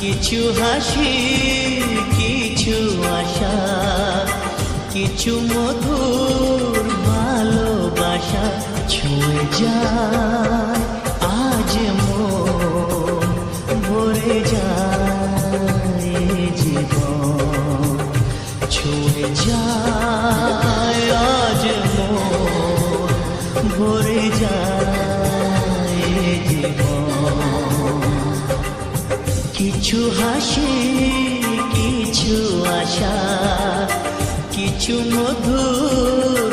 কিছু হাসি কিছু আশা, কিছু মধুর ভালোবাসা ছুঁয়ে যায় আজ মন, ভরে যায় জীবন, ছুঁয়ে যায় আজ মন, ভরে যায় জীবন। কিছু হাসি কিছু আশা, কিছু মধুর